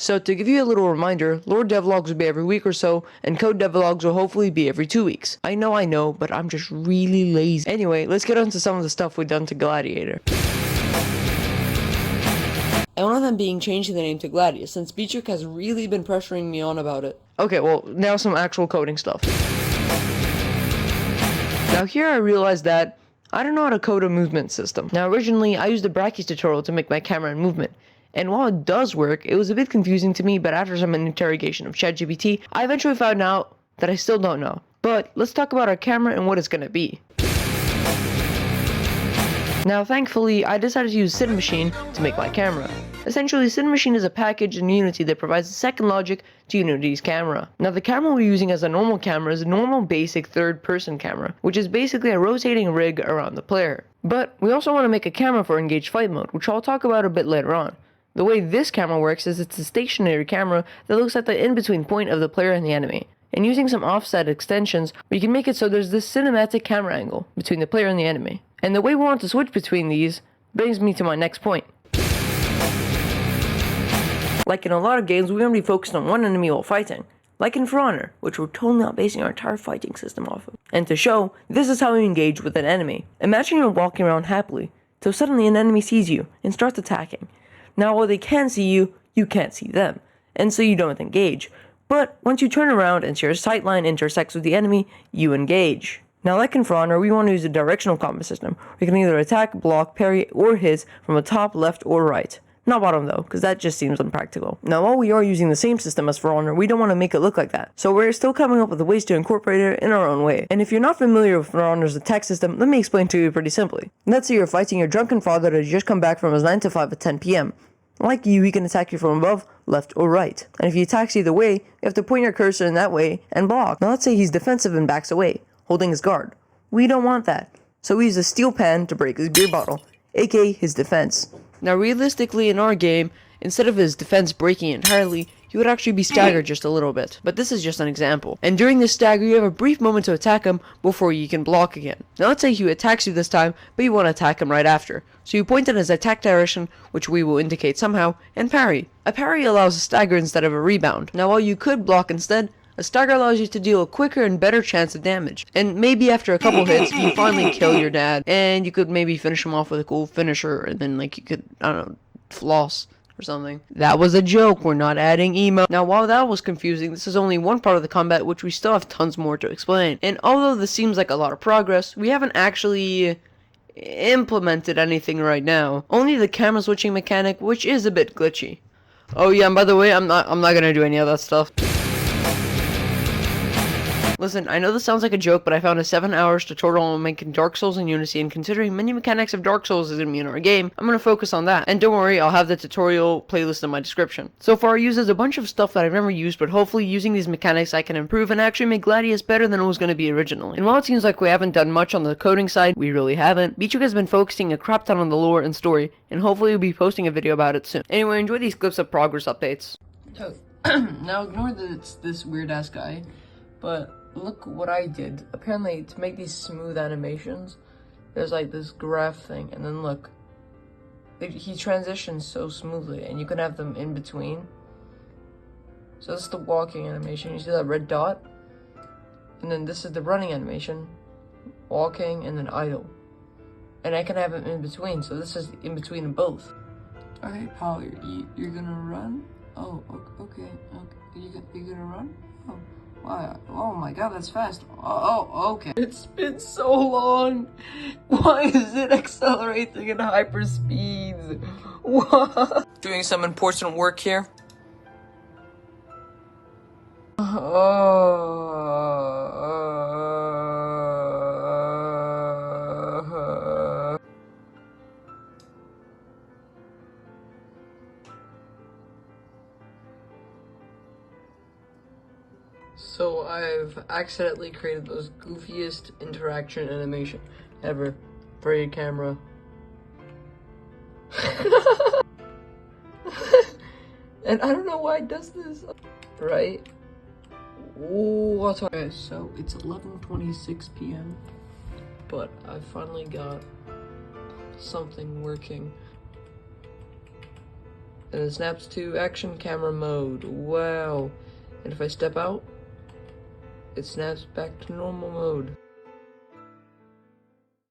So to give you a little reminder, Lord Devlogs will be every week or so, and Code Devlogs will hopefully be every 2 weeks. I know, but I'm just really lazy. Anyway, let's get on to some of the stuff we've done to Gladiator. And one of them being changing the name to Gladius, since Beatrick has really been pressuring me on about it. Okay, well, now some actual coding stuff. Now here I realized that I don't know how to code a movement system. Now originally I used the Brachy's tutorial to make my camera and movement. And while it does work, it was a bit confusing to me, but after some interrogation of ChatGPT, I eventually found out that I still don't know. But let's talk about our camera and what it's gonna be. Now thankfully, I decided to use Cinemachine to make my camera. Essentially, Cinemachine is a package in Unity that provides the second logic to Unity's camera. Now the camera we're using as a normal camera is a normal basic third-person camera, which is basically a rotating rig around the player. But we also want to make a camera for engaged fight mode, which I'll talk about a bit later on. The way this camera works is it's a stationary camera that looks at the in-between point of the player and the enemy. And using some offset extensions, we can make it so there's this cinematic camera angle between the player and the enemy. And the way we want to switch between these brings me to my next point. Like in a lot of games, we're going to be focused on one enemy while fighting. Like in For Honor, which we're totally not basing our entire fighting system off of. And to show, this is how we engage with an enemy. Imagine you're walking around happily, till suddenly an enemy sees you and starts attacking. Now while they can see you, you can't see them, and so you don't engage. But once you turn around and your sight line intersects with the enemy, you engage. Now like in For Honor, we want to use a directional combat system. We can either attack, block, parry, or hit from the top, left, or right. Not bottom though, because that just seems unpractical. Now while we are using the same system as For Honor, we don't want to make it look like that. So we're still coming up with ways to incorporate it in our own way. And if you're not familiar with For Honor's attack system, let me explain to you pretty simply. Let's say you're fighting your drunken father that has just come back from his 9 to 5 at 10 PM. Like you, he can attack you from above, left, or right. And if he attacks either way, you have to point your cursor in that way and block. Now let's say he's defensive and backs away, holding his guard. We don't want that. So we use a steel pan to break his beer bottle, aka his defense. Now realistically in our game, instead of his defense breaking entirely, he would actually be staggered just a little bit. But this is just an example. And during this stagger, you have a brief moment to attack him before you can block again. Now let's say he attacks you this time, but you want to attack him right after. So you point in his attack direction, which we will indicate somehow, and parry. A parry allows a stagger instead of a rebound. Now while you could block instead, a stagger allows you to deal a quicker and better chance of damage. And maybe after a couple hits, you finally kill your dad, and you could maybe finish him off with a cool finisher, and then like you could, I don't know, floss or something. That was a joke, we're not adding emo. Now while that was confusing, this is only one part of the combat which we still have tons more to explain. And although this seems like a lot of progress, we haven't actually implemented anything right now. Only the camera switching mechanic, which is a bit glitchy. Oh yeah, and by the way, I'm not gonna do any of that stuff. Listen, I know this sounds like a joke, but I found a 7 hours tutorial on making Dark Souls in Unity, and considering many mechanics of Dark Souls is going to be in our game, I'm going to focus on that. And don't worry, I'll have the tutorial playlist in my description. So far, I used a bunch of stuff that I've never used, but hopefully using these mechanics I can improve and actually make Gladius better than it was going to be originally. And while it seems like we haven't done much on the coding side, we really haven't. Beatrick has been focusing a crap ton on the lore and story, and hopefully we'll be posting a video about it soon. Anyway, enjoy these clips of progress updates. So, now ignore that it's this weird ass guy, but look what I did. Apparently, to make these smooth animations, there's like this graph thing, and then look. He transitions so smoothly, and you can have them in between. So this is the walking animation. You see that red dot? And then this is the running animation. Walking, and then idle. And I can have them in between, so this is in between them both. Okay, Paul, you're gonna run? Oh, okay. You're gonna run? Oh. Wow. Oh my god, that's fast. Oh, okay. It's been so long. Why is it accelerating at hyper speeds? What? Doing some important work here. So I've accidentally created the most goofiest interaction animation ever for your camera. And I don't know why it does this. Right? What's okay, so it's 11:26 p.m. But I finally got something working. and it snaps to action camera mode. Wow. And if I step out, it snaps back to normal mode.